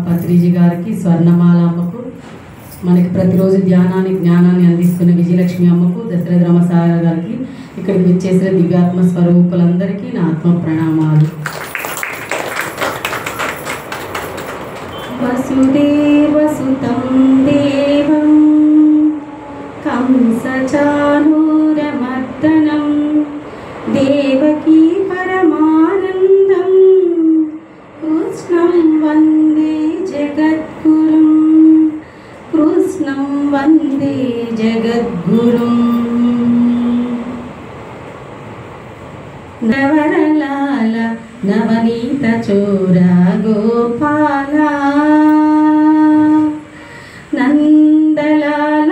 పత్రిజీ గారికి, స్వర్ణమాల అమ్మకు, మనకి ప్రతిరోజు జ్ఞానాన్ని అందిస్తున్న విజయలక్ష్మి అమ్మకు, దశరథ రామసాగర్ గారికి, ఇక్కడికి వచ్చేసిన దివ్యాత్మ స్వరూపులందరికీ నా ఆత్మ ప్రణామాలు. వసుదేవసుతం దేవం కంసచానూరమర్దనం దేవకీ పరమానందం కృష్ణం వందే జగద్గురుం కృష్ణం వందే జగద్గురుం. నవరలాల నవనీత చోర గోపాల నందలాల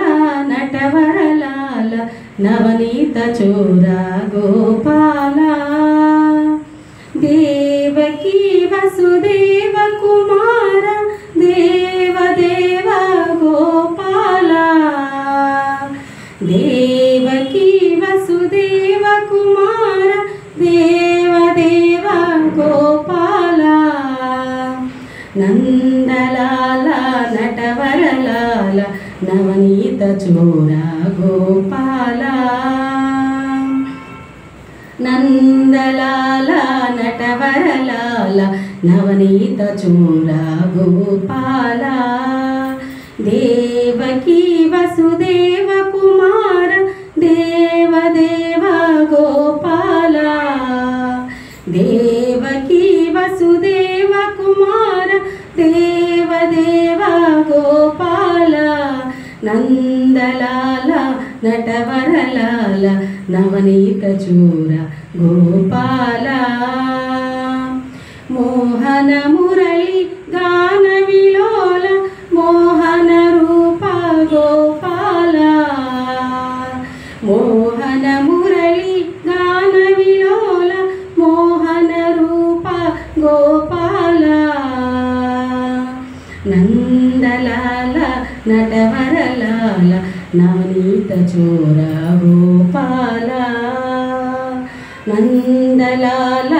నటవరలాల నవనీత చోర గోపాల దేవకీ వసుదేవ కుమార దేవదేవ గోపాల దేవకీ వసుదేవ కుమార దేవదేవ గోపాల నందలాల నటవరలాల నవనీత చోర గోపాల నందలాల నటవరలాల నవనీత చోర గోపాల దేవకీ వసుదేవ కుమార దేవదేవ గోపాల దేవకీ వసుదేవ కుమార దేవదేవ గోపాల నందలాల నటవరలాల నవనీత చోర గోపాల మోహన మురళి గాన విలోల మోహన రూప గోపాల మోహన మురళి గాన విలోల మోహన రూప గోపాల నందలాల నటవరలాల నవనీత చోర గోపాల నందలాల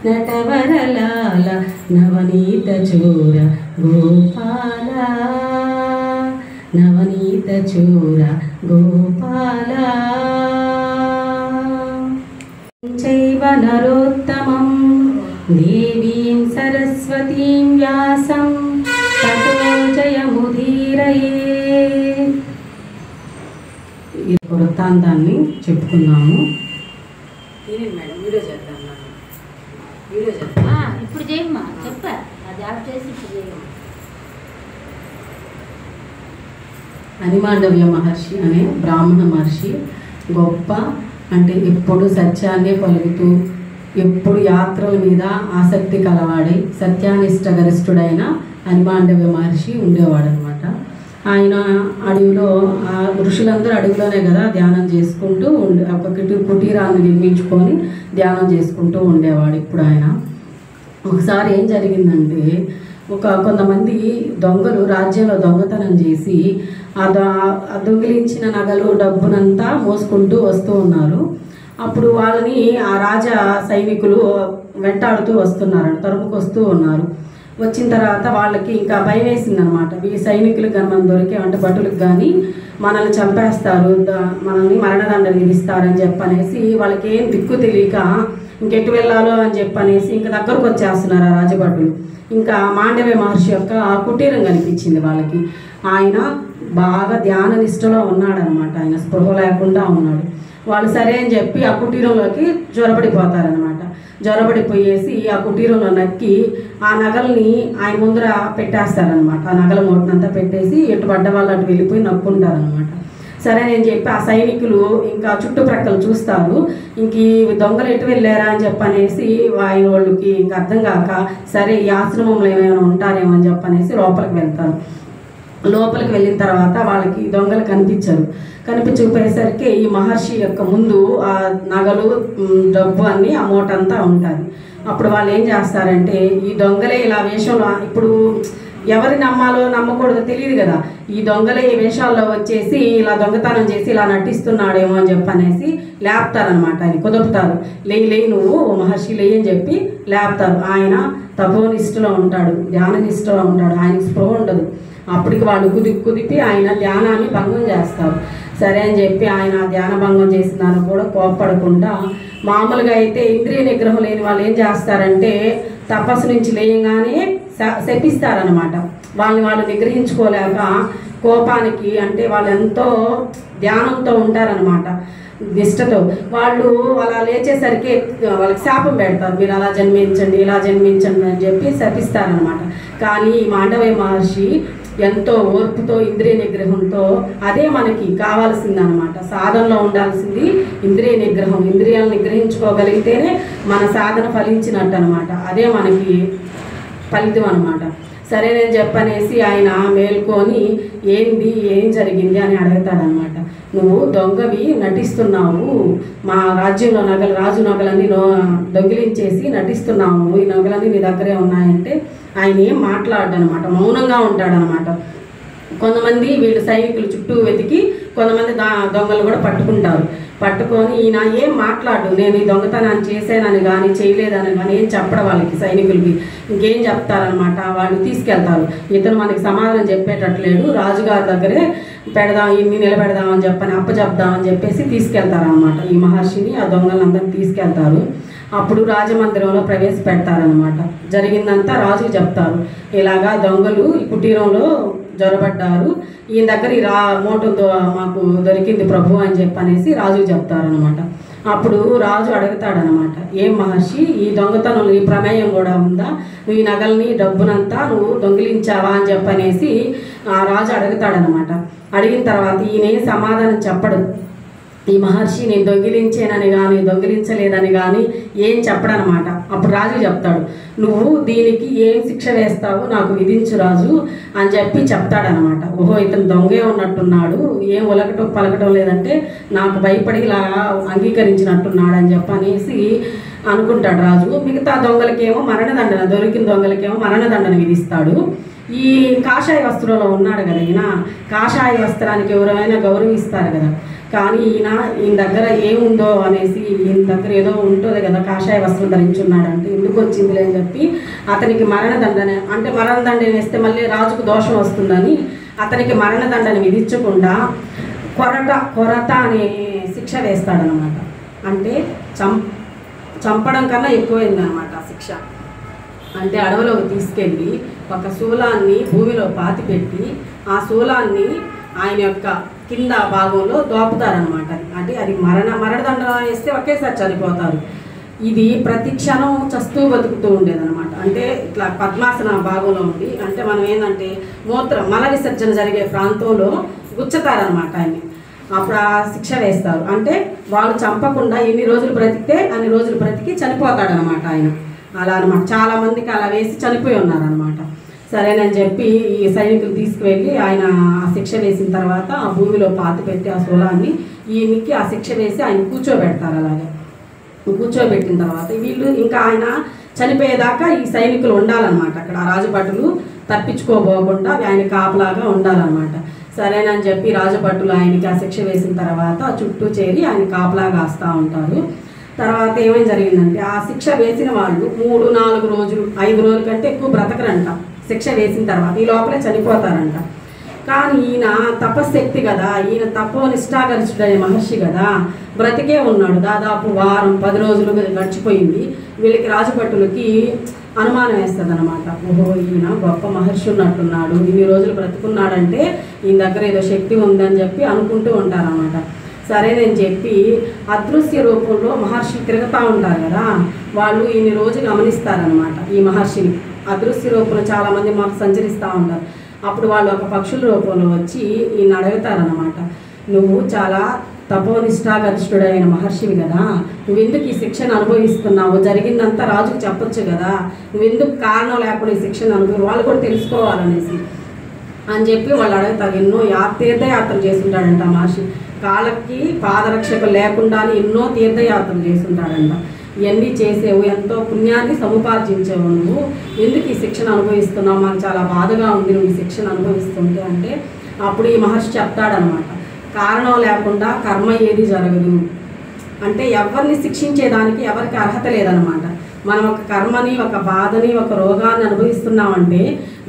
నటవరలాల నవనీత చోర గోపాల నవనీత చోర గోపాల చైవ నరోత్తమం దేవీం సరస్వతీం వ్యాసం తతో జయముదీరయే. ఈ వృత్తాంతాన్ని చెప్పుకున్నాము. ఇప్పుడు చేయమ్మా చెప్పా అది ఆఫ్ చేసి ఇప్పుడు చేయమ్మా. అనిమాండవ్య మహర్షి అనే బ్రాహ్మణ మహర్షి గొప్ప, అంటే ఎప్పుడు సత్యాన్నే పలుకుతూ ఎప్పుడు యాత్రల మీద ఆసక్తి కలవాడై సత్యానిష్ట గరిష్ఠుడైన అనిమాండవ్య మహర్షి ఉండేవాడనమాట. ఆయన అడవిలో ఆ ఋషులందరూ అడవిలోనే కదా ధ్యానం చేసుకుంటూ ఒక కుటీరాన్ని నిర్మించుకొని ధ్యానం చేసుకుంటూ ఉండేవాడు. ఇప్పుడు ఆయన ఒకసారి ఏం జరిగిందంటే, కొంతమంది దొంగలు రాజ్యంలో దొంగతనం చేసి ఆ దొంగిలించిన నగలు డబ్బునంతా మోసుకుంటూ వస్తూ ఉన్నారు. అప్పుడు వాళ్ళని ఆ రాజా సైనికులు వెంటాడుతూ వస్తున్నారు, తరుముకు వస్తూ ఉన్నారు. వచ్చిన తర్వాత వాళ్ళకి ఇంకా భయం వేసిందనమాట. ఈ సైనికులకు కానీ మనం దొరికేమంటే భటులకు కానీ మనల్ని చంపేస్తారు, మనల్ని మరణదండ విధిస్తారని చెప్పనేసి వాళ్ళకి ఏం దిక్కు తెలియక ఇంకెటు వెళ్ళాలో అని చెప్పనేసి ఇంకా దగ్గరకు వచ్చేస్తున్నారు ఆ రాజభటులు. ఇంకా మాండవ్య మహర్షి యొక్క కుటీరం కనిపించింది వాళ్ళకి. ఆయన బాగా ధ్యాన నిష్టలో ఉన్నాడనమాట, ఆయన స్పృహ లేకుండా ఉన్నాడు. వాళ్ళు సరే అని చెప్పి ఆ కుటీరంలోకి జ్వరపడిపోతారనమాట. జ్వరపడిపోయేసి ఆ కుటీరంలో నక్కి ఆ నగల్ని ఆయన ముందర పెట్టేస్తారనమాట. ఆ నగల మూటనంతా పెట్టేసి ఎటు పడ్డ వాళ్ళు అటు వెళ్ళిపోయి నక్కుంటారనమాట. సరే అని చెప్పి ఆ సైనికులు ఇంకా చుట్టుప్రక్కల చూస్తారు, ఇంక ఈ దొంగలు ఎటు వెళ్ళారా అని చెప్పనేసి ఆయన వాళ్ళకి ఇంక అర్థం కాక సరే ఈ ఆశ్రమంలో ఏమైనా ఉంటారేమో అని చెప్పనేసి లోపలికి వెళ్తారు. లోపలికి వెళ్ళిన తర్వాత వాళ్ళకి దొంగలు కనిపించకపోయేసరికి ఈ మహర్షి యొక్క ముందు ఆ నగలు డబ్బు అన్నీ ఆ మూట అంతా ఉంటుంది. అప్పుడు వాళ్ళు ఏం చేస్తారంటే, ఈ దొంగలే ఇలా వేషంలో, ఇప్పుడు ఎవరి నమ్మాలో నమ్మకూడదో తెలియదు కదా, ఈ దొంగలే ఈ వేషాల్లో వచ్చేసి ఇలా దొంగతనం చేసి ఇలా నటిస్తున్నాడేమో అని చెప్పనేసి లేపుతారనమాట. ఆయన కుదుపుతారు, లేయి నువ్వు మహర్షి లేయి అని చెప్పి లేపుతారు. ఆయన తపోనిష్టలో ఉంటాడు, ధ్యాననిష్టలో ఉంటాడు, ఆయనకి స్పృహ ఉండదు. అప్పటికి వాళ్ళు కుదిపి ఆయన ధ్యానాన్ని భంగం చేస్తారు. సరే అని చెప్పి ఆయన ధ్యాన భంగం చేసిన దాన్ని కూడా కోప్పడకుండా, మామూలుగా అయితే ఇంద్రియ నిగ్రహం లేని వాళ్ళు ఏం చేస్తారంటే తపస్సు నుంచి లేయంగానే శపిస్తారనమాట. వాళ్ళు నిగ్రహించుకోలేక కోపానికి, అంటే వాళ్ళు ఎంతో ధ్యానంతో ఉంటారనమాట, నిష్టతో. వాళ్ళు అలా లేచేసరికి వాళ్ళకి శాపం పెడతారు, మీరు అలా జన్మించండి ఇలా జన్మించండి అని చెప్పి శపిస్తారనమాట. కానీ ఈ మాండవ్య మహర్షి ఎంతో ఓర్పుతో ఇంద్రియ నిగ్రహంతో, అదే మనకి కావాల్సిందనమాట. సాధనలో ఉండాల్సింది ఇంద్రియ నిగ్రహం. ఇంద్రియాలను నిగ్రహించుకోగలిగితేనే మన సాధన ఫలించినట్టు అనమాట. అదే మనకి ఫలితం అనమాట. సరే నేను చెప్పనేసి ఆయన మేల్కొని ఏం జరిగింది అని అడుగుతాడనమాట. నువ్వు దొంగవి నటిస్తున్నావు, మా రాజ్యంలో రాజు నగలన్నీ దొంగిలించేసి నటిస్తున్నావు, నువ్వు ఈ నగలన్నీ నీ దగ్గరే ఉన్నాయంటే ఆయన ఏం మాట్లాడనమాట, మౌనంగా ఉంటాడనమాట. కొంతమంది వీళ్ళు సైనికులు చుట్టూ వెతికి కొంతమంది దొంగలు కూడా పట్టుకొని ఈయన ఏం మాట్లాడు, నేను ఈ దొంగతనాన్ని చేశానని కానీ చేయలేదని కానీ ఏం చెప్పడం వాళ్ళకి సైనికులకి. ఇంకేం చెప్తారనమాట, వాళ్ళు తీసుకెళ్తారు. ఇతను మనకి సమాధానం చెప్పేటట్లేడు, రాజుగారి దగ్గరే ఇన్ని నిలబెడదామని అప్పచెప్దామని చెప్పేసి తీసుకెళ్తారనమాట. ఈ మహర్షిని ఆ దొంగలందరినీ తీసుకెళ్తారు. అప్పుడు రాజమందిరంలో ప్రవేశపెడతారనమాట. జరిగిందంతా రాజుకు చెప్తారు, ఇలాగా దొంగలు ఈ కుటీరంలో జొరబడ్డారు, ఈయన దగ్గర ఈ మోటంతో మాకు దొరికింది ప్రభు అని చెప్పనేసి రాజుకు చెప్తారనమాట. అప్పుడు రాజు అడుగుతాడనమాట, ఏం మహర్షి, ఈ దొంగతనంలో ఈ ప్రమేయం కూడా ఉందా, నువ్వు ఈ నగల్ని డబ్బునంతా నువ్వు దొంగిలించావా అని చెప్పనేసి ఆ రాజు అడుగుతాడనమాట. అడిగిన తర్వాత ఈయన సమాధానం చెప్పడు. ఈ మహర్షి నేను దొంగిలించానని కానీ దొంగిలించలేదని కానీ ఏం చెప్పడనమాట. అప్పుడు రాజు చెప్తాడు, నువ్వు దీనికి ఏం శిక్ష వేస్తావో నాకు విధించు రాజు అని చెప్పి చెప్తాడనమాట. ఓహో ఇతను దొంగే ఉన్నట్టున్నాడు, ఏం పలకటం లేదంటే నాకు భయపడి ఇలా అంగీకరించినట్టున్నాడు అని చెప్పనేసి అనుకుంటాడు రాజు. మిగతా దొంగలకేమో మరణదండన, దొరికిన దొంగలకేమో మరణదండన విధిస్తాడు. ఈ కాషాయ వస్త్రంలో ఉన్నాడు కదా ఈయన, కాషాయ వస్త్రానికి ఎవరైనా గౌరవిస్తారు కదా, కానీ ఈయన దగ్గర ఏముందో అనేసి, ఈయన దగ్గర ఏదో ఉంటుంది కదా, కాషాయ వస్త్రం ధరించున్నాడంటే ఎందుకు వచ్చిందిలే అని చెప్పి అతనికి మరణదండన, అంటే మరణదండన వేస్తే మళ్ళీ రాజుకు దోషం వస్తుందని అతనికి మరణదండన విధించకుండా కొరత అనే శిక్ష వేస్తాడనమాట. అంటే చంపడం కన్నా ఎక్కువైందనమాట ఆ శిక్ష. అంటే అడవిలోకి తీసుకెళ్ళి ఒక శూలాన్ని భూమిలో పాతిపెట్టి ఆ శూలాన్ని ఆయన యొక్క కింద భాగంలో దోపుతారనమాట. అంటే అది మరణదండ వేస్తే ఒకేసారి చనిపోతారు. ఇది ప్రతి క్షణం చస్తూ బతుకుతూ ఉండేదన్నమాట. అంటే ఇట్లా పద్మాసన భాగంలో ఉంది. అంటే మనం ఏంటంటే మల విసర్జన జరిగే ప్రాంతంలో గుచ్చుతారనమాట ఆయన్ని. అప్పుడు ఆ శిక్ష వేస్తారు. అంటే వాళ్ళు చంపకుండా ఎన్ని రోజులు బ్రతికితే అన్ని రోజులు బ్రతికి చనిపోతాడనమాట ఆయన. అలా అనమాట. చాలామందికి అలా వేసి చనిపోయి ఉన్నారనమాట. సరేనని చెప్పి ఈ సైనికులు తీసుకువెళ్ళి ఆయన ఆ శిక్ష వేసిన తర్వాత ఆ భూమిలో పాతి పెట్టి ఆ శూలాన్ని ఈయనకి ఆ శిక్ష వేసి ఆయన కూర్చోబెడతారు. అలాగే కూర్చోబెట్టిన తర్వాత వీళ్ళు ఇంకా ఆయన చనిపోయేదాకా ఈ సైనికులు ఉండాలన్నమాట. అక్కడ ఆ రాజభటులు తప్పించుకోబోకుండా ఆయన కాపలాగా ఉండాలన్నమాట. సరేనని చెప్పి రాజభటులు ఆయనకి ఆ శిక్ష వేసిన తర్వాత చుట్టూ చేరి ఆయన కాపలాగా కాస్తూ ఉంటారు. తర్వాత ఏమేమి జరిగిందంటే ఆ శిక్ష వేసిన వాళ్ళు 3-4 రోజులు 5 రోజుల కంటే ఎక్కువ బ్రతకరంట. శిక్ష వేసిన తర్వాత ఈ లోపలే చనిపోతారంట. కానీ ఈయన తపశక్తి కదా, ఈయన తపోనిష్టాగరిష్ఠుడనే మహర్షి కదా, బ్రతికే ఉన్నాడు. దాదాపు వారం 10 రోజులు గడిచిపోయింది. వీళ్ళకి రాజభటులకి అనుమానం వేస్తుంది అనమాట. ఓహో ఈయన గొప్ప మహర్షి ఉన్నట్టున్నాడు, ఇన్ని రోజులు బ్రతుకున్నాడంటే ఈయన దగ్గర ఏదో శక్తి ఉందని చెప్పి అనుకుంటూ ఉంటారన్నమాట. సరేనని చెప్పి అదృశ్య రూపంలో మహర్షులు తిరుగుతూ ఉంటారు కదా, వాళ్ళు ఇన్ని రోజులు గమనిస్తారనమాట ఈ మహర్షిని. అదృశ్య రూపంలో చాలామంది మాకు సంచరిస్తూ ఉంటారు. అప్పుడు వాళ్ళు ఒక పక్షుల రూపంలో వచ్చి ఈయన అడుగుతారనమాట, నువ్వు చాలా తపోనిష్టాగరిష్ఠుడైన మహర్షివి కదా, నువ్వెందుకు ఈ శిక్షను అనుభవిస్తున్నావు, జరిగిందంతా రాజుకు చెప్పొచ్చు కదా, నువ్వెందుకు కారణం లేకుండా ఈ శిక్షను అనుభవి, వాళ్ళు కూడా తెలుసుకోవాలనేసి అని చెప్పి వాళ్ళు అడుగుతారు. ఎన్నో తీర్థయాత్రలు చేస్తుంటాడంట మహర్షి. కాళ్ళకి పాదరక్షకులు లేకుండానే ఎన్నో తీర్థయాత్రలు చేస్తుంటాడంట. ఇవన్నీ చేసేవు, ఎంతో పుణ్యాన్ని సముపార్జించేవు, నువ్వు ఎందుకు ఈ శిక్షణ అనుభవిస్తున్నావు, మాకు చాలా బాధగా ఉంది నువ్వు ఈ శిక్షణ అనుభవిస్తుంటే అంటే అప్పుడు ఈ మహర్షి చెప్తాడనమాట, కారణం లేకుండా కర్మ ఏది జరగదు. అంటే ఎవరిని శిక్షించేదానికి ఎవరికి అర్హత లేదనమాట. మనం ఒక కర్మని, ఒక బాధని, ఒక రోగాన్ని అనుభవిస్తున్నామంటే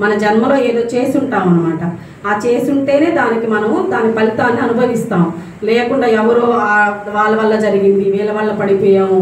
మన జన్మలో ఏదో చేసి ఉంటాం అనమాట. ఆ చేసి ఉంటేనే దానికి మనము దాని ఫలితాన్ని అనుభవిస్తాం. లేకుండా ఎవరో వాళ్ళ వల్ల జరిగింది, వీళ్ళ వల్ల పడిపోయాము,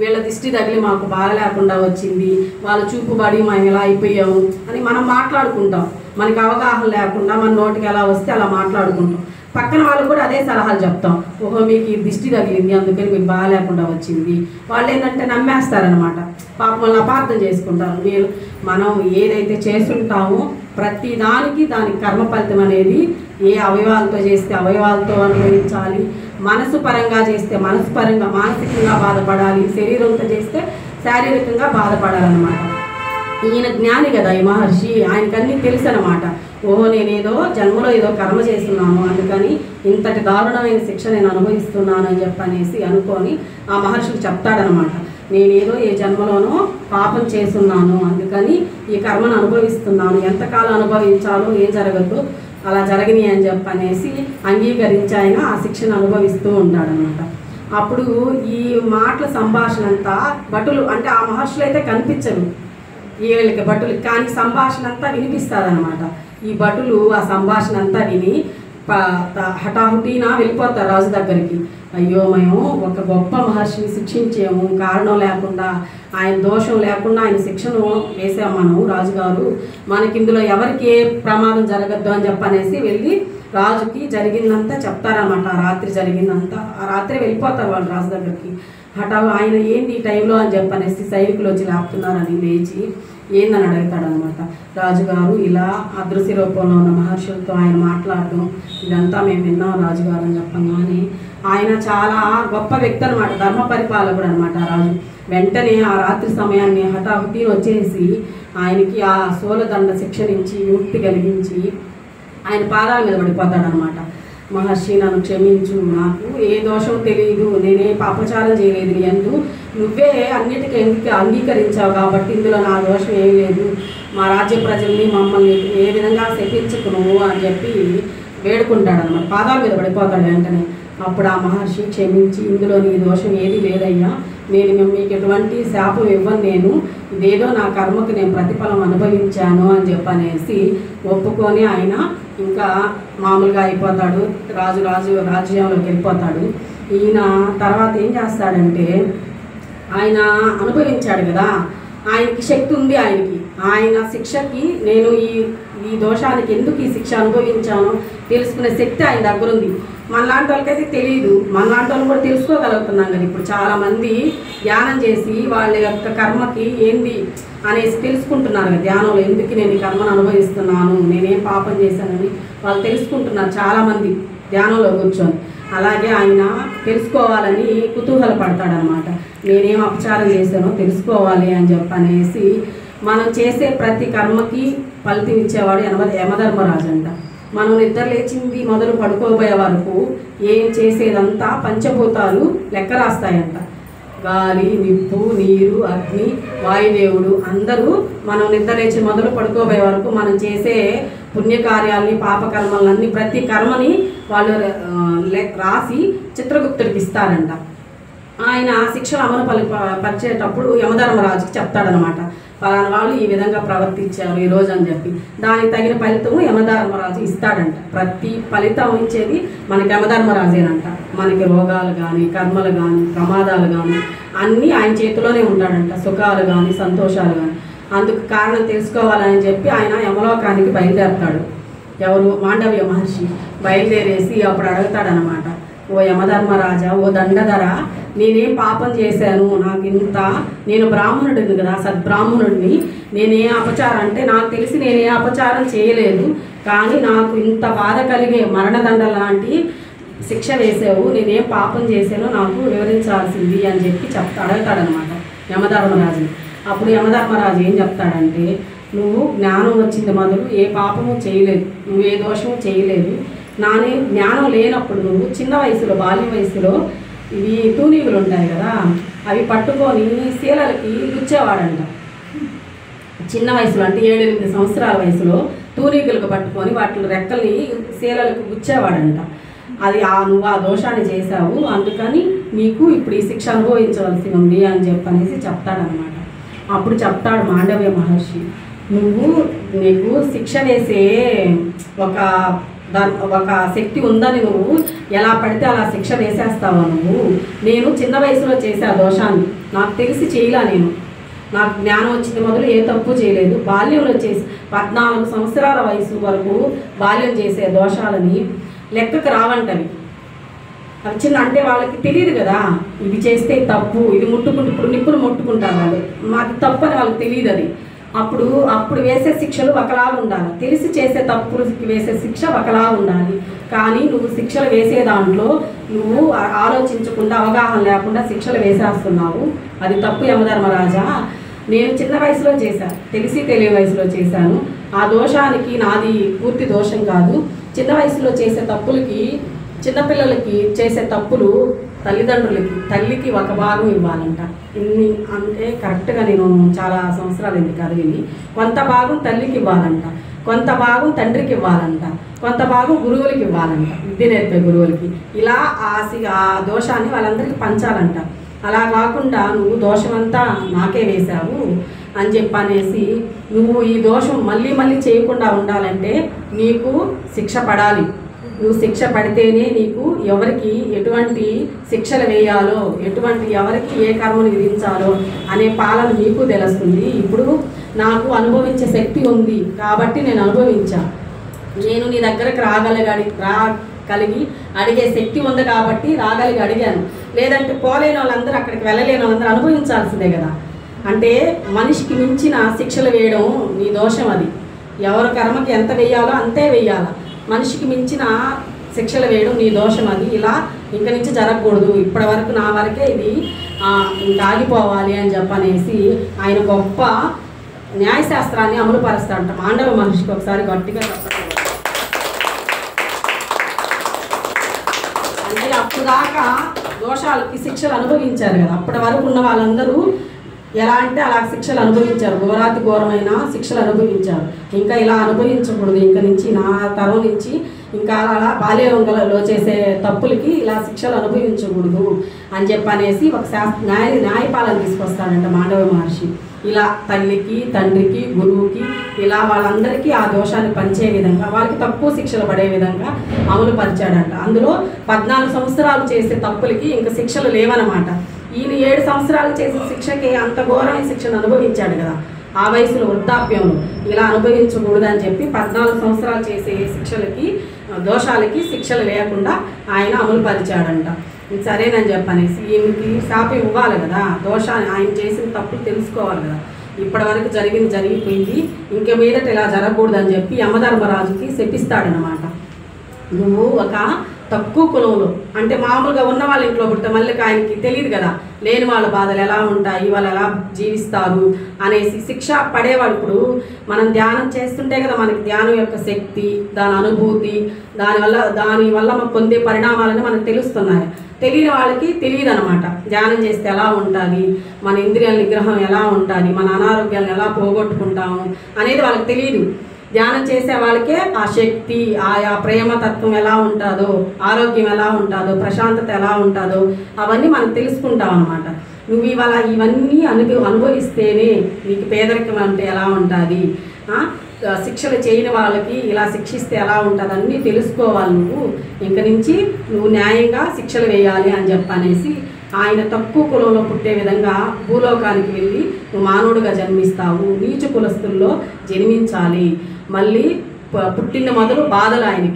వీళ్ళ దిష్టి తగిలి మాకు బాగా లేకుండా వచ్చింది, వాళ్ళ చూపుబడి మేము ఎలా అయిపోయాము అని మనం మాట్లాడుకుంటాం. మనకి అవగాహన లేకుండా మన నోటికి ఎలా వస్తే అలా మాట్లాడుకుంటాం. పక్కన వాళ్ళు కూడా అదే సలహాలు చెప్తాం. ఓహో మీకు ఈ దిష్టి తగిలింది అందుకని మీకు బాగా లేకుండా వచ్చింది. వాళ్ళు ఏంటంటే నమ్మేస్తారనమాట. పాపం వాళ్ళు అపార్థం చేసుకుంటారు. మనం ఏదైతే చేస్తుంటామో ప్రతి దానికి కర్మ ఫలితం అనేది ఏ అవయవాలతో చేస్తే అవయవాలతో అనుభవించాలి, మనసు పరంగా చేస్తే మనసు పరంగా మానసికంగా బాధపడాలి, శరీరంతో చేస్తే శారీరకంగా బాధపడాలన్నమాట. ఈయన జ్ఞాని కదా ఈ మహర్షి, ఆయనకన్నీ తెలుసు అనమాట. ఓహో నేనేదో జన్మలో ఏదో కర్మ చేస్తున్నాను, అందుకని ఇంతటి దారుణమైన శిక్ష నేను అనుభవిస్తున్నాను అని చెప్పనేసి అనుకొని ఆ మహర్షికి చెప్తాడనమాట. నేనేదో ఏ జన్మలోనో పాపం చేస్తున్నాను, అందుకని ఈ కర్మను అనుభవిస్తున్నాను, ఎంతకాలం అనుభవించాలో ఏం జరగద్దు అలా జరగని అని చెప్పనేసి అంగీకరించి ఆయన ఆ శిక్షను అనుభవిస్తూ ఉంటాడనమాట. అప్పుడు ఈ మాటల సంభాషణ అంతా భటులు అంటే ఆ మహర్షులు అయితే కనిపించరు వీళ్ళకి భటులకి, కానీ సంభాషణ అంతా వినిపిస్తారనమాట. ఈ భటులు ఆ సంభాషణ అంతా విని హఠాహుటిన వెళ్ళిపోతారు రాజు దగ్గరికి. అయ్యో మేము ఒక గొప్ప మహర్షిని శిక్షించాము, కారణం లేకుండా ఆయన దోషం లేకుండా ఆయన శిక్షను వేసాము మనం రాజుగారు, మనకి ఇందులో ఎవరికి ఏ ప్రమాదం జరగద్దు అని చెప్పనేసి వెళ్ళి రాజుకి జరిగిందంతా చెప్తారన్నమాట. ఆ రాత్రి జరిగిందంతా, ఆ రాత్రి వెళ్ళిపోతారు వాళ్ళు రాజు దగ్గరికి. ఆయన ఏంది ఈ టైంలో అని చెప్పనేసి సైనికులు వచ్చి లేపుతున్నారని లేచి ఏందని అడుగుతాడనమాట. రాజుగారు ఇలా అదృశ్య రూపంలో ఉన్న మహర్షులతో ఆయన మాట్లాడడం ఇదంతా మేము విన్నాం రాజుగారు అని చెప్పగానే ఆయన చాలా గొప్ప వ్యక్తి అనమాట, ధర్మ పరిపాలకుడు అనమాట రాజు. వెంటనే ఆ రాత్రి సమయాన్ని హఠాహుటిని వచ్చేసి ఆయనకి ఆ శూలదండ శిక్ష నుంచి విముక్తి కలిగించి ఆయన పాదాల మీద పడిపోతాడనమాట. మహర్షి నన్ను క్షమించు, నాకు ఏ దోషం తెలియదు, నేనే పాపచారం చేయలేదు, నీ యందు నువ్వే అన్నిటికీ అంగీకరించావు కాబట్టి ఇందులో నా దోషం ఏం లేదు, మా రాజ్య ప్రజల్ని మమ్మల్ని ఏ విధంగా శపించకు నువ్వు అని చెప్పి వేడుకుంటాడనమాట. పాదాల మీద పడిపోతాడు వెంటనే. అప్పుడు ఆ మహర్షి క్షమించి ఇందులో నీ దోషం ఏది లేదయ్యా, నేను మీకు ఎటువంటి శాపం ఇవ్వను, నేను ఇదేదో నా కర్మకు నేను ప్రతిఫలం అనుభవించాను అని చెప్పనేసి ఒప్పుకొని ఆయన ఇంకా మామూలుగా అయిపోతాడు, రాజ్యంలోకి వెళ్ళిపోతాడు. ఈయన తర్వాత ఏం చేస్తాడంటే ఆయన అనుభవించాడు కదా, ఆయనకి శక్తి ఉంది, ఆయన శిక్షకి నేను ఈ దోషానికి ఎందుకు ఈ శిక్ష అనుభవించానో తెలుసుకునే శక్తి ఆయన దగ్గర ఉంది. మనలాంటి వాళ్ళకైతే తెలియదు, మనలాంటి వాళ్ళు కూడా తెలుసుకోగలుగుతున్నాం కదా. ఇప్పుడు చాలామంది ధ్యానం చేసి వాళ్ళ యొక్క కర్మకి ఏంది అనేసి తెలుసుకుంటున్నారు కదా, ధ్యానంలో ఎందుకు నేను ఈ కర్మను అనుభవిస్తున్నాను, నేనేం పాపం చేశానని వాళ్ళు తెలుసుకుంటున్నారు చాలామంది ధ్యానంలో కూర్చొని. అలాగే ఆయన తెలుసుకోవాలని కుతూహల పడతాడనమాట. నేనేం అపచారం చేశానో తెలుసుకోవాలి అని చెప్పనేసి మనం చేసే ప్రతి కర్మకి ఫలితం ఇచ్చేవాడు యమధర్మరాజు అంట. మనం నిద్ర లేచింది మొదలు పడుకోబోయే వరకు ఏం చేసేదంతా పంచభూతాలు లెక్క రాస్తాయంట. గాలి, నిప్పు, నీరు, అగ్ని, వాయుదేవుడు అందరూ మనం నిద్ర లేచి మొదలు పడుకోబోయే వరకు మనం చేసే పుణ్యకార్యాలని పాపకర్మలన్నీ ప్రతి కర్మని వాళ్ళు రాసి చిత్రగుప్తుడికి ఇస్తారంట. ఆయన శిక్షలు అమలు పరిచేటప్పుడు యమధర్మరాజుకి చెప్తాడనమాట, ఫలానా వాళ్ళు ఈ విధంగా ప్రవర్తించారు ఈరోజు అని చెప్పి దానికి తగిన ఫలితము యమధర్మరాజు ఇస్తాడంట. ప్రతి ఫలితం ఇచ్చేది మనకి యమధర్మరాజేనంట. మనకి రోగాలు కానీ, కర్మలు కానీ, ప్రమాదాలు కానీ అన్నీ ఆయన చేతిలోనే ఉంటాడంట, సుఖాలు కానీ, సంతోషాలు కానీ. అందుకు కారణం తెలుసుకోవాలని చెప్పి ఆయన యమలోకానికి బయలుదేరతాడు. ఎవరు? మాండవ్య మహర్షి బయలుదేరేసి అప్పుడు అడుగుతాడనమాట, ఓ యమధర్మరాజా, ఓ దండధర, నేనేం పాపం చేశాను, నేను బ్రాహ్మణుడిని కదా, సద్బ్రాహ్మణుడిని, నేనే అపచారం అంటే నాకు తెలిసి నేనే అపచారం చేయలేదు, కానీ నాకు ఇంత బాధ కలిగే మరణదండ లాంటి శిక్ష వేసావు, నేనేం పాపం చేశానో నాకు వివరించాల్సింది అని చెప్పి అడుగుతాడనమాట యమధర్మరాజు. అప్పుడు యమధర్మరాజు ఏం చెప్తాడంటే, నువ్వు జ్ఞానం వచ్చింది మొదలు ఏ పాపము చేయలేదు, నువ్వు ఏ దోషము చేయలేదు, నానే జ్ఞానం లేనప్పుడు నువ్వు చిన్న వయసులో బాల్య వయసులో ఇవి తూనీగులు ఉంటాయి కదా, అవి పట్టుకొని శీలలకి గుచ్చేవాడంట. చిన్న వయసులో అంటే 7-8 సంవత్సరాల వయసులో తూనీగులకు పట్టుకొని వాటి రెక్కల్ని శీలలకు గుచ్చేవాడంట. అది నువ్వు ఆ దోషాన్ని చేశావు, అందుకని నీకు ఇప్పుడు ఈ శిక్ష అనుభవించవలసి ఉంది అని చెప్పనేసి చెప్తాడనమాట. అప్పుడు చెప్తాడు మాండవ్య మహర్షి, నీకు శిక్ష వేసే ఒక శక్తి ఉందని నువ్వు ఎలా పడితే అలా శిక్ష వేసేస్తావా నేను చిన్న వయసులో చేసే ఆ దోషాన్ని నాకు తెలిసి చేయలా, నాకు జ్ఞానం వచ్చింది మొదలు ఏ తప్పు చేయలేదు. బాల్యంలో చేసి 14 సంవత్సరాల వయసు వరకు బాల్యం చేసే దోషాలని లెక్కకు రావంటవి. అవి చిన్న అంటే వాళ్ళకి తెలియదు కదా, ఇది చేస్తే తప్పు, ఇది ఇప్పుడు నిప్పులు ముట్టుకుంటారు వాళ్ళు, మాది తప్పు అని వాళ్ళకి తెలియదు. అది అప్పుడు వేసే శిక్షలు ఒకలా ఉండాలి, తెలిసి చేసే తప్పులకి వేసే శిక్ష ఒకలా ఉండాలి. కానీ నువ్వు శిక్షలు వేసే దాంట్లో నువ్వు ఆలోచించకుండా అవగాహన లేకుండా శిక్షలు వేసేస్తున్నావు, అది తప్పు యమధర్మరాజా. నేను చిన్న వయసులో చేశాను, తెలిసి తెలియ వయసులో చేశాను. ఆ దోషానికి నాది పూర్తి దోషం కాదు. చిన్న వయసులో చేసే తప్పులకి, చిన్నపిల్లలకి చేసే తప్పులు తల్లికి ఒక భాగం ఇవ్వాలంట. ఇన్ని అంటే కరెక్ట్గా నేను చాలా సంవత్సరాలు ఎందుకు కాదు విని, కొంత భాగం తల్లికి ఇవ్వాలంట, కొంత భాగం తండ్రికి ఇవ్వాలంట, కొంత భాగం గురువులకి ఇవ్వాలంట, విద్య నేర్పే గురువులకి. ఇలా ఆ దోషాన్ని వాళ్ళందరికీ పంచాలంట. అలా కాకుండా నువ్వు దోషమంతా నాకే వేశావు అని చెప్పనేసి, నువ్వు ఈ దోషం మళ్ళీ మళ్ళీ చేయకుండా ఉండాలంటే నీకు శిక్ష పడాలి. నువ్వు శిక్ష పడితేనే నీకు ఎవరికి ఎటువంటి శిక్షలు వేయాలో, ఎవరికి ఏ కర్మను విధించాలో అనే పాలన నీకు తెలుస్తుంది. ఇప్పుడు నాకు అనుభవించే శక్తి ఉంది కాబట్టి నేను అనుభవించా, నేను నీ దగ్గరకు రాగలిగి అడిగే శక్తి ఉంది కాబట్టి రాగలిగి అడిగాను. లేదంటే పోలేని వాళ్ళందరూ, అక్కడికి వెళ్ళలేని వాళ్ళందరూ అనుభవించాల్సిందే కదా. అంటే మనిషికి మించిన శిక్షలు వేయడం నీ దోషం. అది ఎవరి కర్మకి ఎంత వేయాలో అంతే వేయాలి, మనిషికి మించిన శిక్షలు వేయడం నీ దోషం. అది ఇలా ఇంక నుంచి జరగకూడదు, ఇప్పటి వరకు నా వరకే ఇది ఇంకా ఆగిపోవాలి అని చెప్పనేసి ఆయన గొప్ప న్యాయశాస్త్రాన్ని అమలుపరుస్తాడంట. మాండవ మహర్షికి ఒకసారి గట్టిగా చెప్పాలి. అంటే అప్పుడు దాకా దోషాలకి శిక్షలు అనుభవించారు కదా, అప్పటి వరకు ఉన్న వాళ్ళందరూ ఎలా అంటే అలా శిక్షలు అనుభవించారు, ఘోరాతి ఘోరమైన శిక్షలు అనుభవించారు. ఇంకా ఇలా అనుభవించకూడదు, ఇంకా నుంచి నా తరం నుంచి ఇంకా అలా బాల్యంలో చేసే తప్పులకి ఇలా శిక్షలు అనుభవించకూడదు అని చెప్పనేసి ఒక న్యాయపాలన తీసుకొస్తాడంట మాండవ మహర్షి. ఇలా తల్లికి, తండ్రికి, గురువుకి ఇలా వాళ్ళందరికీ ఆ దోషాన్ని పంచే విధంగా, వాళ్ళకి తక్కువ శిక్షలు పడే విధంగా అమలు పరిచాడంట. అందులో 14 సంవత్సరాలు చేసే తప్పులకి ఇంకా శిక్షలు లేవన్నమాట. ఈయన 7 సంవత్సరాలు చేసే శిక్షకి అంత ఘోరమైన శిక్షను అనుభవించాడు కదా, ఆ వయసులో వృద్ధాప్యంలో ఇలా అనుభవించకూడదు అని చెప్పి 14 సంవత్సరాలు చేసే దోషాలకి శిక్షలు లేకుండా ఆయన అమలు పరిచాడంట. సరేనని చెప్పనేసి ఈయనకి శాపం ఇవ్వాలి కదా, దోషాన్ని ఆయన చేసిన తప్పులు తెలుసుకోవాలి కదా, ఇప్పటి వరకు జరిగిపోయింది, ఇంక మీదట ఇలా జరగకూడదు అని చెప్పి యమధర్మరాజుకి శపిస్తాడనమాట. నువ్వు ఒక తక్కువ కులంలో, అంటే మామూలుగా ఉన్న వాళ్ళ ఇంట్లో పుడితే మళ్ళీ ఆయనకి తెలియదు కదా లేని వాళ్ళ బాధలు ఎలా ఉంటాయి, వాళ్ళు ఎలా జీవిస్తారు అనేసి శిక్ష పడేవాడు. ఇప్పుడు మనం ధ్యానం చేస్తుంటే కదా మనకి ధ్యానం యొక్క శక్తి, దాని అనుభూతి, దానివల్ల మనం పొందే పరిణామాలని మనకు తెలుస్తున్నాయి. తెలియని వాళ్ళకి తెలియదు అనమాట, ధ్యానం చేస్తే ఎలా ఉంటుంది, మన ఇంద్రియాల నిగ్రహం ఎలా ఉంటుంది, మన అనారోగ్యాలను ఎలా పోగొట్టుకుంటాము అనేది వాళ్ళకి తెలియదు. ధ్యానం చేసే వాళ్ళకే ఆ శక్తి, ఆయా ప్రేమతత్వం ఎలా ఉంటుందో, ఆరోగ్యం ఎలా ఉంటుందో, ప్రశాంతత ఎలా ఉంటుందో అవన్నీ మనం తెలుసుకుంటాం అనమాట. నువ్వు ఇవాళ ఇవన్నీ అనుభవిస్తేనే నీకు పేదరికం అంటే ఎలా ఉంటుంది, శిక్షలు చేయని వాళ్ళకి ఇలా శిక్షిస్తే ఎలా ఉంటుంది అన్నీ తెలుసుకోవాలి. ఇంక నుంచి నువ్వు న్యాయంగా శిక్షలు వేయాలి అని చెప్పనేసి ఆయన తక్కువ కులంలో పుట్టే విధంగా భూలోకానికి వెళ్ళి నువ్వు మానవుడిగా జన్మిస్తావు, నీచు కులస్తుల్లో జన్మించాలి, మళ్ళీ పుట్టింది మొదలు బాధలు,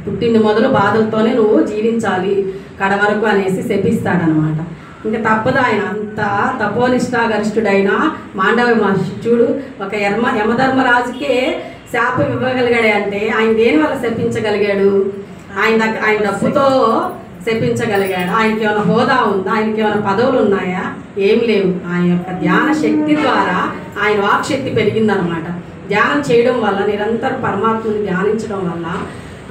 పుట్టింది మొదలు బాధలతోనే నువ్వు జీవించాలి కడ వరకు అనేసి శపిస్తాడనమాట. ఇంకా తప్పదు, ఆయన అంత తపోనిష్టాగరిష్ఠుడైన మాండవ మహర్షి చూడు, ఒక యమధర్మరాజుకే శాపం ఇవ్వగలిగాడే అంటే ఆయన దేని వల్ల శపించగలిగాడు, ఆయన డబ్బుతో శపించగలిగాడు. ఆయనకి ఏమైనా హోదా ఉందా, ఆయనకి ఏమైనా పదవులు ఉన్నాయా, ఏం లేవు. ఆయన యొక్క ధ్యాన శక్తి ద్వారా ఆయన వాక్శక్తి పెరిగిందనమాట. ధ్యానం చేయడం వల్ల, నిరంతరం పరమాత్మని ధ్యానించడం వల్ల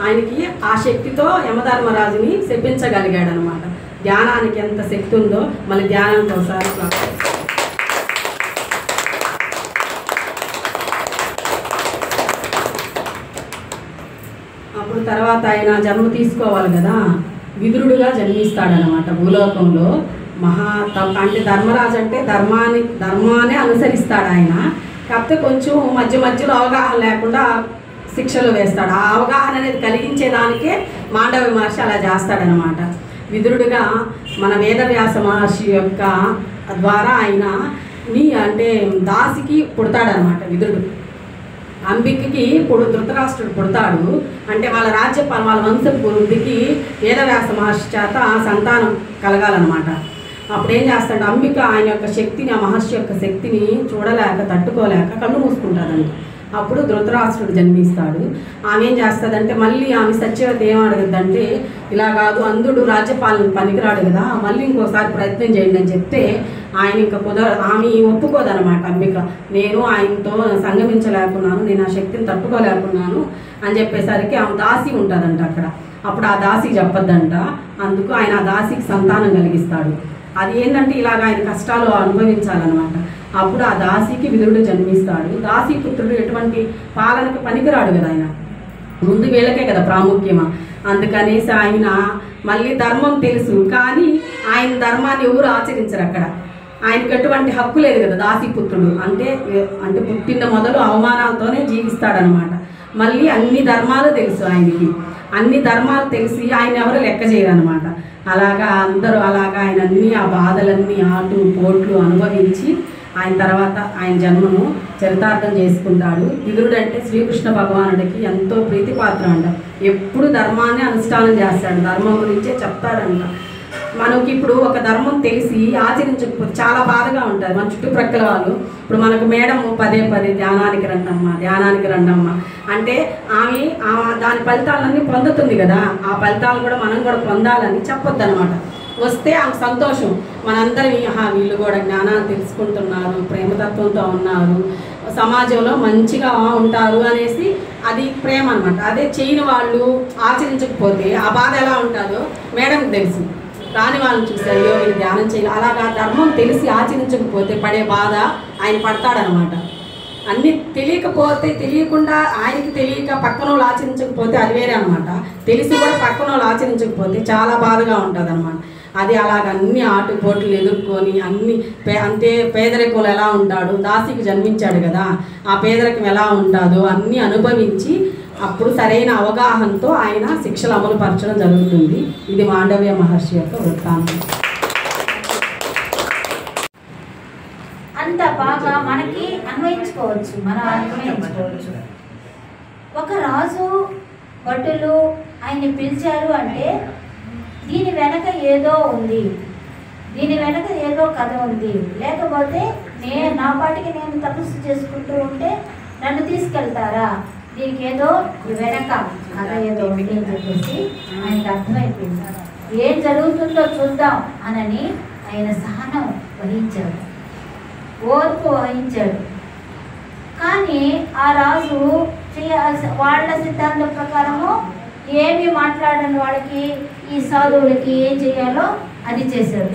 ఆయనకి ఆ శక్తితో యమధర్మరాజుని శపించగలిగాడు అనమాట. ధ్యానానికి ఎంత శక్తి ఉందో మళ్ళీ ధ్యానానికి ఒకసారి అప్పుడు అప్పుడు తర్వాత ఆయన జన్మ తీసుకోవాలి కదా, విదురుడుగా జన్మిస్తాడనమాట భూలోకంలో. అంటే ధర్మరాజు అంటే ధర్మాన్ని అనుసరిస్తాడు ఆయన. కాకపోతే కొంచెం మధ్య మధ్యలో అవగాహన లేకుండా శిక్షలు వేస్తాడు. ఆ అవగాహన అనేది కలిగించేదానికే మాండవ్య మహర్షి అలా చేస్తాడనమాట. విదురుడుగా మన వేదవ్యాస మహర్షి యొక్క ద్వారా ఆయన అంటే దాసికి పుడతాడనమాట విదురుడు. అంబికకి ధృతరాష్ట్రుడు పుడతాడు. అంటే వాళ్ళ వాళ్ళ వంశపు వృద్ధికి వేదవ్యాస మహర్షి చేత సంతానం కలగాలన్నమాట. అప్పుడు ఏం చేస్తాడు, అంబిక ఆయన యొక్క శక్తిని, ఆ మహర్షి యొక్క శక్తిని చూడలేక తట్టుకోలేక కళ్ళు మూసుకుంటాడంట. అప్పుడు ధృతరాష్ట్రుడు జన్మిస్తాడు. ఆమె ఏం చేస్తుందంటే మళ్ళీ ఆమె సత్యవతి ఏం అడుగుద్దంటే, ఇలా కాదు అంధుడు రాజ్యపాలన పనికిరాడు కదా, మళ్ళీ ఇంకోసారి ప్రయత్నం చేయండి అని చెప్తే ఆయన ఇంకా ఆమె ఒప్పుకోదనమాట అంబిక. నేను ఆయనతో సంగమించలేకున్నాను, నేను ఆ శక్తిని తట్టుకోలేకున్నాను అని చెప్పేసరికి ఆమె దాసి ఉంటుందంట అక్కడ. అప్పుడు ఆ దాసికి చెప్పొద్దంట. అందుకు ఆయన ఆ దాసికి సంతానం కలిగిస్తాడు. అది ఏంటంటే ఇలాగ ఆయన కష్టాలు అనుభవించాలన్నమాట. అప్పుడు ఆ దాసికి విదురుడు జన్మిస్తాడు. దాసి పుత్రుడు ఎటువంటి పాలనకు పనికిరాడు కదా, ఆయన ముందు వీళ్ళకే కదా ప్రాముఖ్యమా. అందుకనేసి ఆయన మళ్ళీ ధర్మం తెలుసు కానీ ఆయన ధర్మాన్ని ఎవరు ఆచరించరు అక్కడ. ఆయనకు ఎటువంటి హక్కు లేదు కదా దాసి పుత్రుడు. అంటే పుట్టిన మొదలు అవమానాలతోనే జీవిస్తాడనమాట. మళ్ళీ అన్ని ధర్మాలు తెలుసు ఆయనకి. అన్ని ధర్మాలు తెలిసి ఆయన ఎవరు లెక్క చేయరనమాట. అలాగా అందరూ ఆయన అన్ని ఆ బాధలన్నీ ఆటు పోట్లు అనుభవించి ఆయన తర్వాత ఆయన జన్మను చరితార్థం చేసుకుంటాడు. విదురుడు అంటే శ్రీకృష్ణ భగవానుడికి ఎంతో ప్రీతిపాత్రం అంట. ఎప్పుడు ధర్మాన్ని అనుష్ఠానం చేస్తాడు, ధర్మం గురించే చెప్తాడంట. మనకి ఇప్పుడు ఒక ధర్మం తెలిసి ఆచరించకపోతే చాలా బాధగా ఉంటుంది మన చుట్టుప్రక్కల వాళ్ళు. ఇప్పుడు మనకు మేడం పదే ధ్యానానికి రండమ్మా అంటే ఆమె దాని ఫలితాలన్నీ పొందుతుంది కదా, ఆ ఫలితాలు కూడా మనం కూడా పొందాలని చెప్పొద్దు అనమాట. వస్తే ఆమె సంతోషం, మనందరం వీళ్ళు కూడా జ్ఞానాన్ని తెలుసుకుంటున్నారు, ప్రేమతత్వంతో ఉన్నారు, సమాజంలో మంచిగా ఉంటారు అనేసి అది ప్రేమ అనమాట. అదే చేయని వాళ్ళు ఆచరించకపోతే ఆ బాధ ఎలా ఉంటుందో మేడంకి తెలుసు. రాని వాళ్ళని చూశారు, వీళ్ళు ధ్యానం చేయాలి. అలాగా ధర్మం తెలిసి ఆచరించకపోతే పడే బాధ ఆయన పడతాడనమాట. అన్నీ తెలియకుండా ఆయనకి తెలియక పక్కన వాళ్ళు ఆచరించకపోతే అది వేరే అనమాట. తెలిసి కూడా పక్కన వాళ్ళు ఆచరించకపోతే చాలా బాధగా ఉంటుంది అనమాట. అది అలాగ అన్ని ఆటుపోట్లు ఎదుర్కొని అంటే పేదరికంలో ఎలా ఉంటాడు, దాసికి జన్మించాడు కదా, ఆ పేదరికం ఎలా ఉంటుందో అన్నీ అనుభవించి అప్పుడు సరైన అవగాహనతో ఆయన శిక్షలు అమలు పరచడం జరుగుతుంది. ఇది మాండవ్య మహర్షి యొక్క వృత్తాంతం. అంత బాగా మనకి మనం అన్వయించుకోవచ్చు. ఒక రాజు భటులు ఆయన్ని పిలిచారు అంటే దీని వెనక ఏదో ఉంది, దీని వెనక ఏదో కథ ఉంది. లేకపోతే నా పాటికి నేను తపస్సు చేసుకుంటూ ఉంటే నన్ను తీసుకెళ్తారా, దీనికి ఏదో వెనక కథ ఏదో ఉంది అని చెప్పేసి ఆయనకు అర్థమైపోయింది. ఏం జరుగుతుందో చూద్దాం అనని ఆయన సహనం వహించాడు, ఓర్పు వహించాడు. కానీ ఆ రాజు వాళ్ళ సిద్ధాంతం ప్రకారము ఏమి మాట్లాడని వాళ్ళకి, ఈ సాధువులకి ఏం చేయాలో అది చేశాడు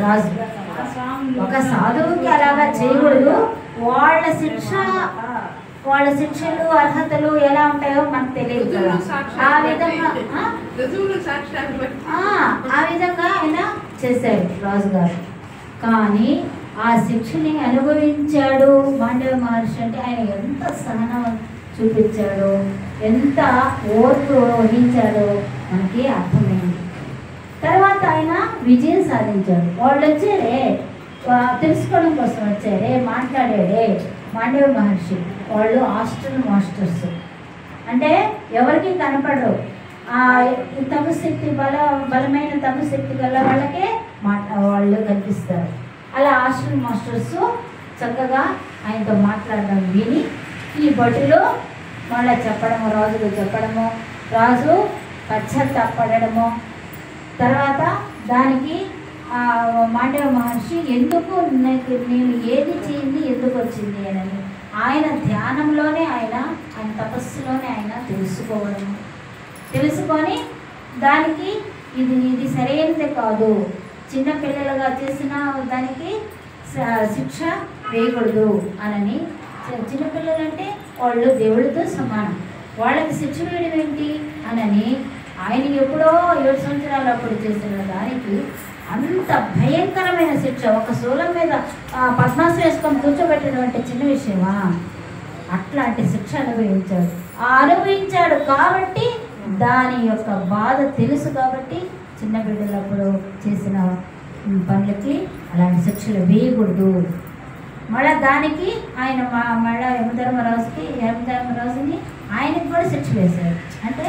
రాజు. ఒక సాధువుకి అలాగా చేయకూడదు. వాళ్ళ శిక్షలు అర్హతలు ఎలా ఉంటాయో మనకు తెలియదు కదా. ఆ విధంగా ఆయన చేశాడు రాజుగారు. కానీ ఆ శిక్షని అనుభవించాడు మాండవ్య మహర్షి. అంటే ఆయన ఎంత సహనం చూపించాడో, ఎంత ఓర్పు వహించాడో మనకి అర్థమైంది. తర్వాత ఆయన విజయం సాధించాడు. వాళ్ళు వచ్చారే, తెలుసుకోవడం కోసం వచ్చారే, మాట్లాడాడే మాండవ్య మహర్షి. వాళ్ళు హాస్టల్ మాస్టర్స్, అంటే ఎవరికి కనపడరు. తపశక్తి బలమైన తపశక్తి గల వాళ్ళకే వాళ్ళు కనిపిస్తారు. అలా హాస్టల్ మాస్టర్స్ చక్కగా ఆయనతో మాట్లాడడం విని ఈ భటులు మళ్ళీ చెప్పడము, రాజుకు చెప్పడము, రాజు పశ్చాత్తాపడము. తర్వాత దానికి మాండవ్య మహర్షి ఎందుకు నేను ఏది చేయింది ఎందుకు వచ్చింది అని ఆయన ధ్యానంలోనే ఆయన తపస్సులోనే ఆయన తెలుసుకొని దానికి ఇది సరైనదే కాదు, చిన్నపిల్లలుగా చేసిన దానికి శిక్ష వేయకూడదు అనని. చిన్నపిల్లలంటే వాళ్ళు దేవుడితో సమానం. వాళ్ళకి శిక్ష వేయడం ఏంటి అని ఆయన ఎప్పుడో 7 సంవత్సరాలు అప్పుడు చేసిన దానికి అంత భయంకరమైన శిక్ష, ఒక శూలం మీద పద్మాసం వేసుకొని కూర్చోబెట్టడం అంటే చిన్న విషయమా? అట్లాంటి శిక్ష అనుభవించాడు కాబట్టి దాని యొక్క బాధ తెలుసు కాబట్టి చిన్న బిడ్డలప్పుడు చేసిన పనులకి అలాంటి శిక్షలు వేయకూడదు. మళ్ళీ దానికి ఆయన మళ్ళీ యమధర్మరాజుని ఆయనకు కూడా శిక్ష వేశారు. అంటే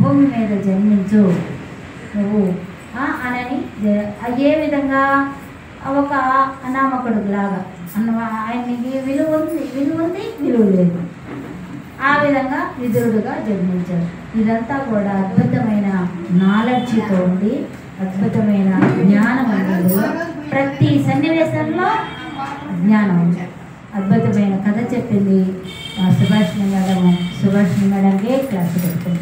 భూమి మీద జన్మించు నువ్వు అని ఏ విధంగా ఒక అనామకుడు లాగా ఆయనకి విలువ లేదు, ఆ విధంగా విదురుడుగా జన్మించారు. ఇదంతా కూడా అద్భుతమైన నాలెడ్జ్తో ఉండి అద్భుతమైన జ్ఞానం అనేది ప్రతి సన్నివేశంలో జ్ఞానం ఉంది. అద్భుతమైన కథ చెప్పింది సుభాషిణి మేడం. సుభాషిణి మేడంకే క్లాసు పెడుతుంది.